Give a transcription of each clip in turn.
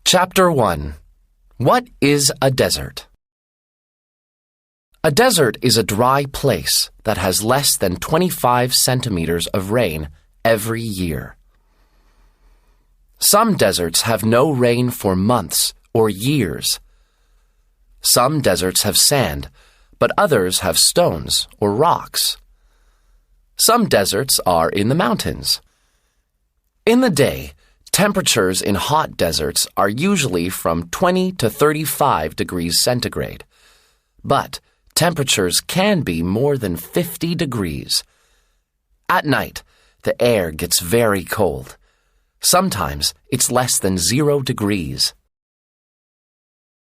Chapter 1. What is a desert? A desert is a dry place that has less than 25 centimeters of rain every year. Some deserts have no rain for months or years. Some deserts have sand, but others have stones or rocks. Some deserts are in the mountains. In the day, temperatures in hot deserts are usually from 20 to 35 degrees centigrade, but temperatures can be more than 50 degrees. At night, the air gets very cold. Sometimes it's less than 0 degrees.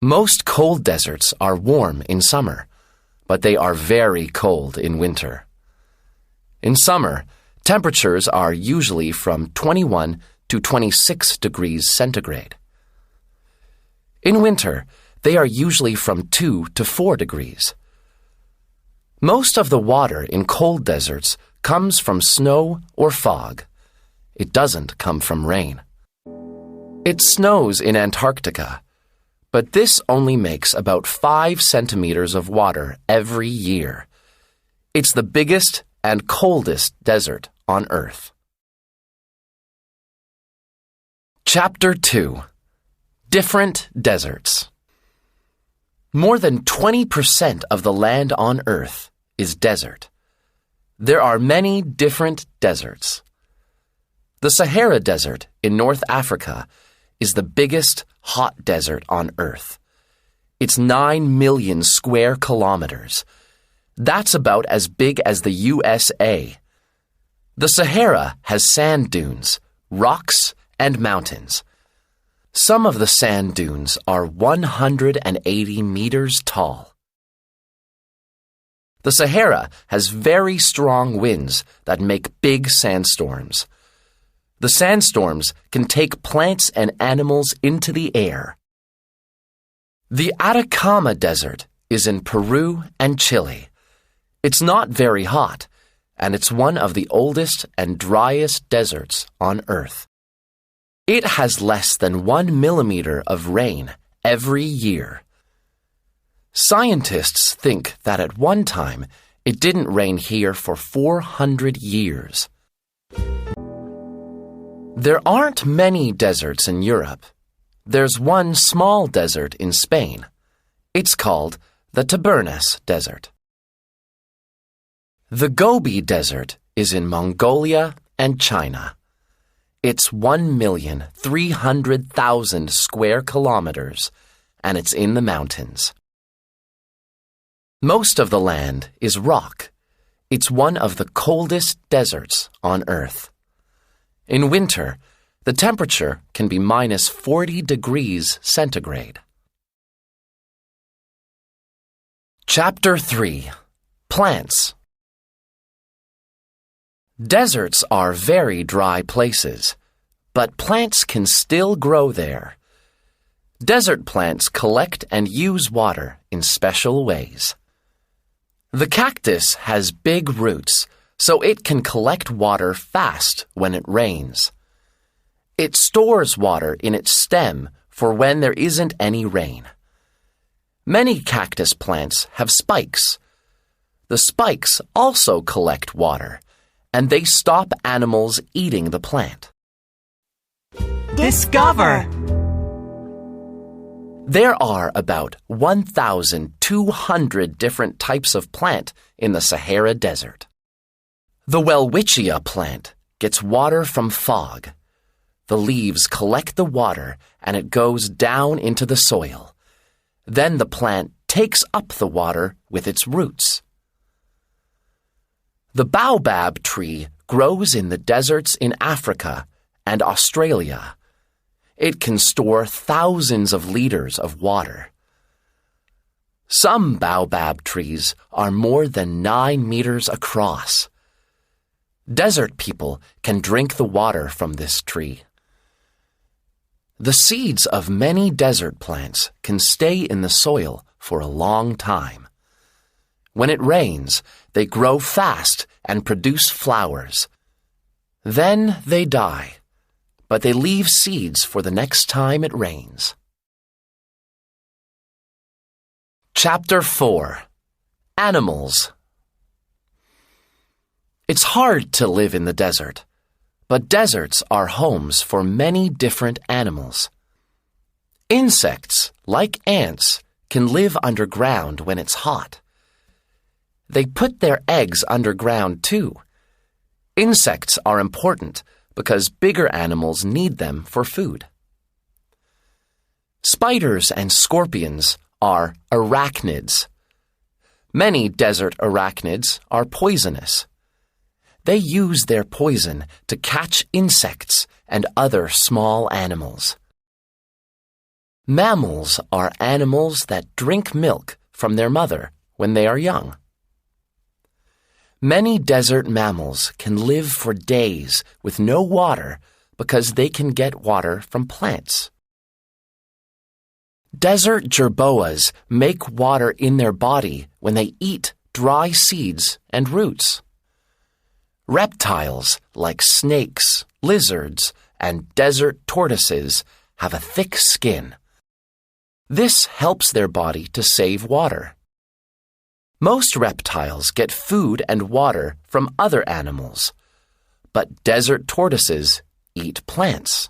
Most cold deserts are warm in summer, but they are very cold in winter. In summer, temperatures are usually from 21 to 26 degrees centigrade. In winter, they are usually from 2 to 4 degrees. Most of the water in cold deserts comes from snow or fog. It doesn't come from rain. It snows in Antarctica, but this only makes about 5 centimeters of water every year. It's the biggest and coldest desert on Earth. Chapter 2. Different deserts. More than 20% of the land on Earth is desert. There are many different deserts. The Sahara Desert in North Africa is the biggest hot desert on Earth. It's 9 million square kilometers. That's about as big as the USA. The Sahara has sand dunes, rocks, and mountains. Some of the sand dunes are 180 meters tall. The Sahara has very strong winds that make big sandstorms. The sandstorms can take plants and animals into the air. The Atacama Desert is in Peru and Chile. It's not very hot, and it's one of the oldest and driest deserts on Earth. It has less than 1 millimeter of rain every year. Scientists think that at one time it didn't rain here for 400 years. There aren't many deserts in Europe. There's one small desert in Spain. It's called the Tabernas Desert. The Gobi Desert is in Mongolia and China. It's 1,300,000 square kilometers, and it's in the mountains. Most of the land is rock. It's one of the coldest deserts on Earth. In winter, the temperature can be minus 40 degrees centigrade. Chapter 3. Plants. Deserts are very dry places, but plants can still grow there. Desert plants collect and use water in special ways. The cactus has big roots, so it can collect water fast when it rains. It stores water in its stem for when there isn't any rain. Many cactus plants have spikes. The spikes also collect water, and they stop animals eating the plant. Discover! There are about 1,200 different types of plant in the Sahara Desert. The welwitschia plant gets water from fog. The leaves collect the water and it goes down into the soil. Then the plant takes up the water with its roots. The baobab tree grows in the deserts in Africa and Australia. It can store thousands of liters of water. Some baobab trees are more than 9 meters across. Desert people can drink the water from this tree. The seeds of many desert plants can stay in the soil for a long time. When it rains, they grow fast and produce flowers. Then they die, but they leave seeds for the next time it rains. Chapter 4. Animals. It's hard to live in the desert, but deserts are homes for many different animals. Insects, like ants, can live underground when it's hot. They put their eggs underground too. Insects are important because bigger animals need them for food. Spiders and scorpions are arachnids. Many desert arachnids are poisonous. They use their poison to catch insects and other small animals. Mammals are animals that drink milk from their mother when they are young. Many desert mammals can live for days with no water because they can get water from plants. Desert jerboas make water in their body when they eat dry seeds and roots. Reptiles like snakes, lizards, and desert tortoises have a thick skin. This helps their body to save water. Most reptiles get food and water from other animals, but desert tortoises eat plants.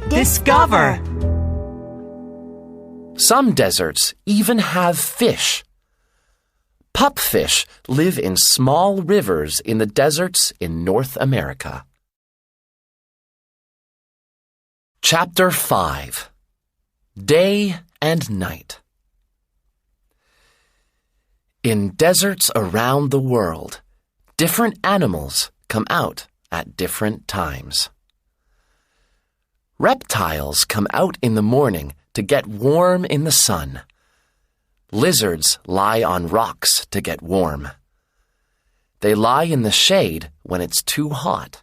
Discover! Some deserts even have fish. Pupfish live in small rivers in the deserts in North America. Chapter 5. Day and Night. In deserts around the world, different animals come out at different times. Reptiles come out in the morning to get warm in the sun. Lizards lie on rocks to get warm. They lie in the shade when it's too hot.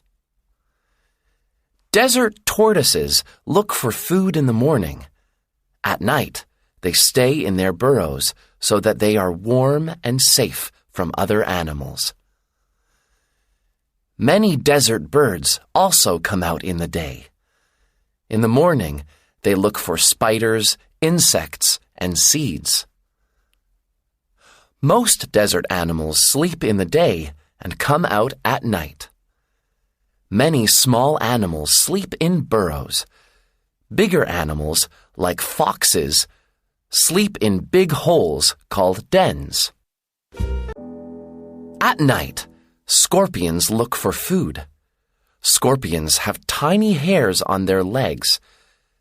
Desert tortoises look for food in the morning. At night, they stay in their burrows so that they are warm and safe from other animals. Many desert birds also come out in the day. In the morning, they look for spiders, insects, and seeds. Most desert animals sleep in the day and come out at night. Many small animals sleep in burrows. Bigger animals, like foxes, sleep in big holes called dens. At night, scorpions look for food. Scorpions have tiny hairs on their legs.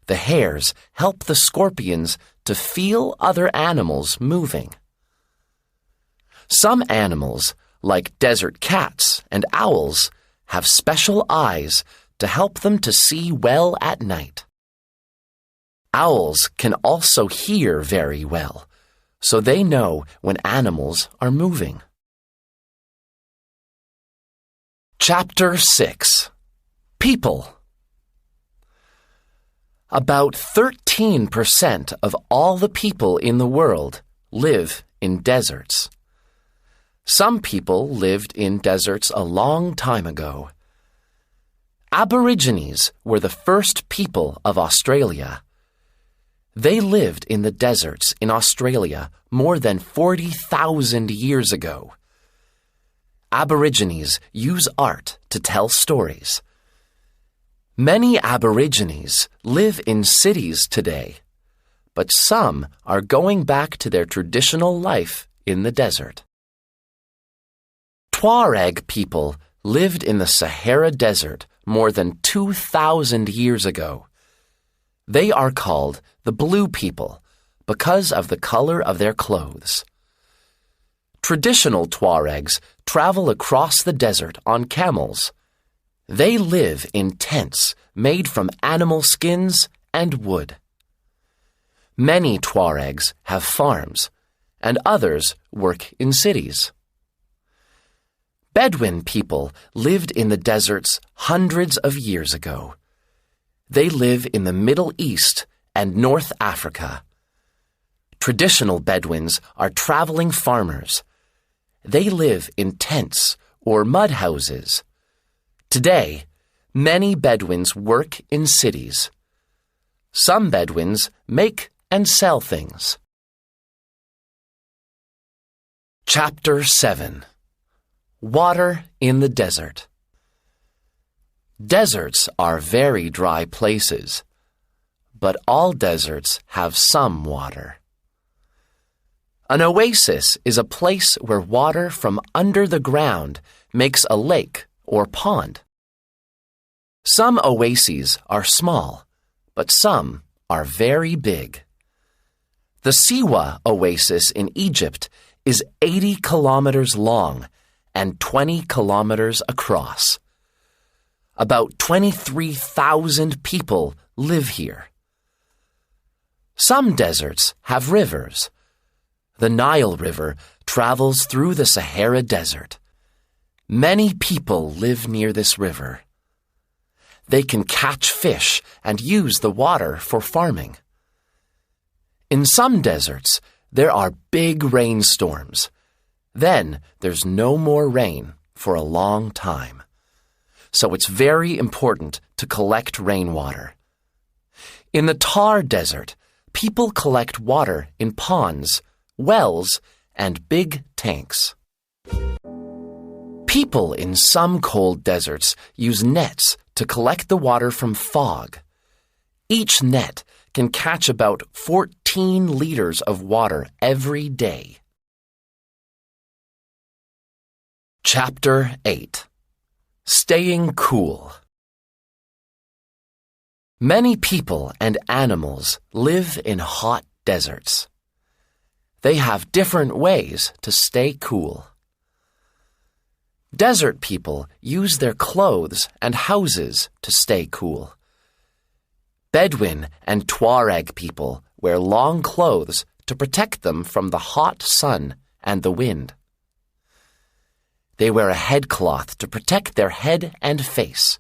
The hairs help the scorpions to feel other animals moving. Some animals, like desert cats and owls, have special eyes to help them to see well at night. Owls can also hear very well, so they know when animals are moving. Chapter 6. People. About 13% of all the people in the world live in deserts. Some people lived in deserts a long time ago. Aborigines were the first people of Australia. They lived in the deserts in Australia more than 40,000 years ago. Aborigines use art to tell stories. Many Aborigines live in cities today, but some are going back to their traditional life in the desert. Tuareg people lived in the Sahara Desert more than 2,000 years ago. They are called the Blue People because of the color of their clothes. Traditional Tuaregs travel across the desert on camels. They live in tents made from animal skins and wood. Many Tuaregs have farms, and others work in cities. Bedouin people lived in the deserts hundreds of years ago. They live in the Middle East and North Africa. Traditional Bedouins are traveling farmers. They live in tents or mud houses. Today, Many Bedouins work in cities. Some Bedouins make and sell things. Chapter 7. Water in the Desert. Deserts are very dry places, but all deserts have some water. An oasis is a place where water from under the ground makes a lake or pond. Some oases are small, but some are very big. The Siwa oasis in Egypt is 80 kilometers long and 20 kilometers across. About 23,000 people live here. Some deserts have rivers. The Nile River travels through the Sahara Desert. Many people live near this river. They can catch fish and use the water for farming. In some deserts, there are big rainstorms. Then there's no more rain for a long time. So it's very important to collect rainwater. In the Thar Desert, people collect water in ponds, wells, and big tanks. People in some cold deserts use nets to collect the water from fog. Each net can catch about 14 liters of water every day. Chapter 8. Staying cool. Many people and animals live in hot deserts. They have different ways to stay cool. Desert people use their clothes and houses to stay cool. Bedouin and Tuareg people wear long clothes to protect them from the hot sun and the wind. They wear a headcloth to protect their head and face.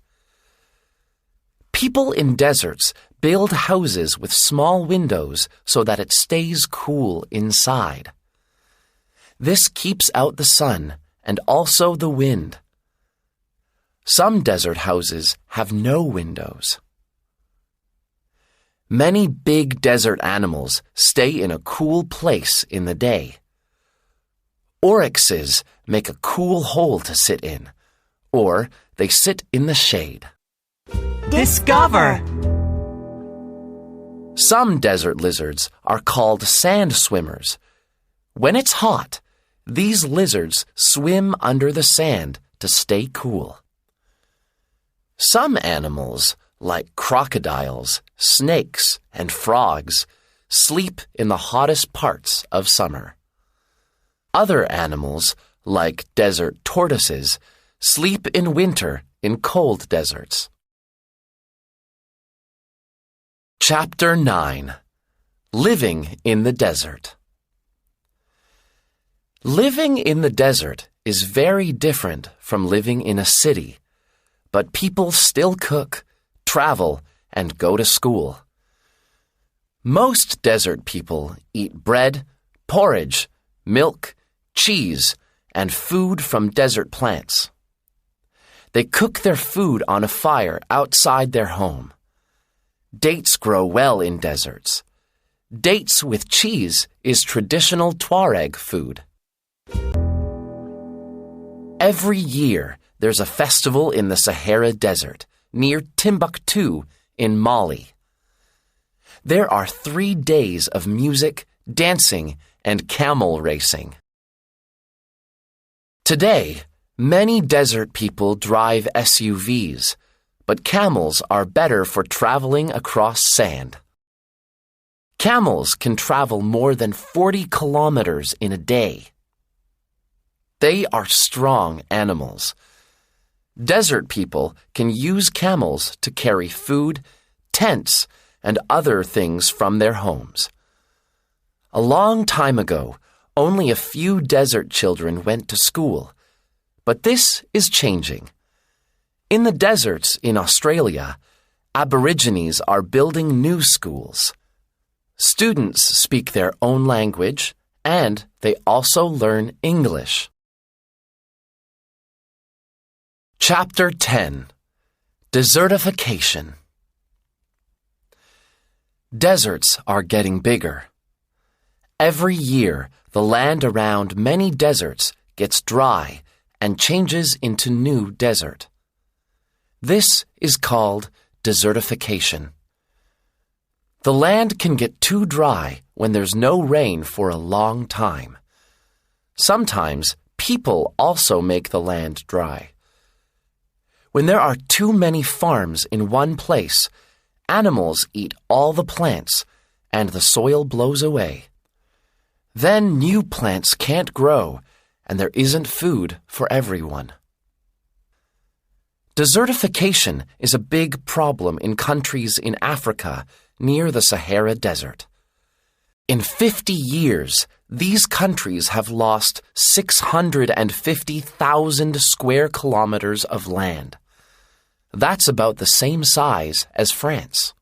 People in deserts build houses with small windows so that it stays cool inside. This keeps out the sun and also the wind. Some desert houses have no windows. Many big desert animals stay in a cool place in the day. Oryxes make a cool hole to sit in, or they sit in the shade. Discover. Some desert lizards are called sand swimmers. When it's hot, these lizards swim under the sand to stay cool. Some animals, like crocodiles, snakes, and frogs, sleep in the hottest parts of summer. Other animals, like desert tortoises, sleep in winter in cold deserts. Chapter 9. Living in the Desert. Living in the desert is very different from living in a city, but people still cook, travel, and go to school. Most desert people eat bread, porridge, milk, cheese, and food from desert plants. They cook their food on a fire outside their home. Dates grow well in deserts. Dates with cheese is traditional Tuareg food. Every year, there's a festival in the Sahara Desert, near Timbuktu in Mali. There are 3 days of music, dancing, and camel racing. Today, many desert people drive SUVs, but camels are better for traveling across sand. Camels can travel more than 40 kilometers in a day. They are strong animals. Desert people can use camels to carry food, tents, and other things from their homes. A long time ago, only a few desert children went to school, but this is changing. In the deserts in Australia, Aborigines are building new schools. Students speak their own language, and they also learn English. Chapter 10. Desertification. Deserts are getting bigger. Every year, the land around many deserts gets dry and changes into new desert. This is called desertification. The land can get too dry when there's no rain for a long time. Sometimes people also make the land dry. When there are too many farms in one place, animals eat all the plants and the soil blows away. Then new plants can't grow and there isn't food for everyone. Desertification is a big problem in countries in Africa near the Sahara Desert. In 50 years, these countries have lost 650,000 square kilometers of land. That's about the same size as France.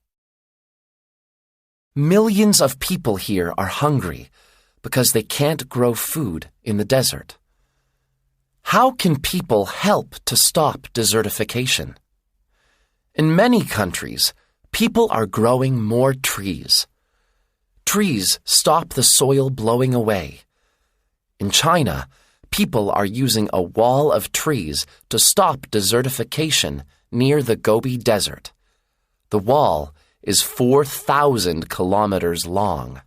Millions of people here are hungry because they can't grow food in the desert. How can people help to stop desertification? In many countries, people are growing more trees. Trees stop the soil blowing away. In China, people are using a wall of trees to stop desertification near the Gobi Desert. The wall is 4,000 kilometers long.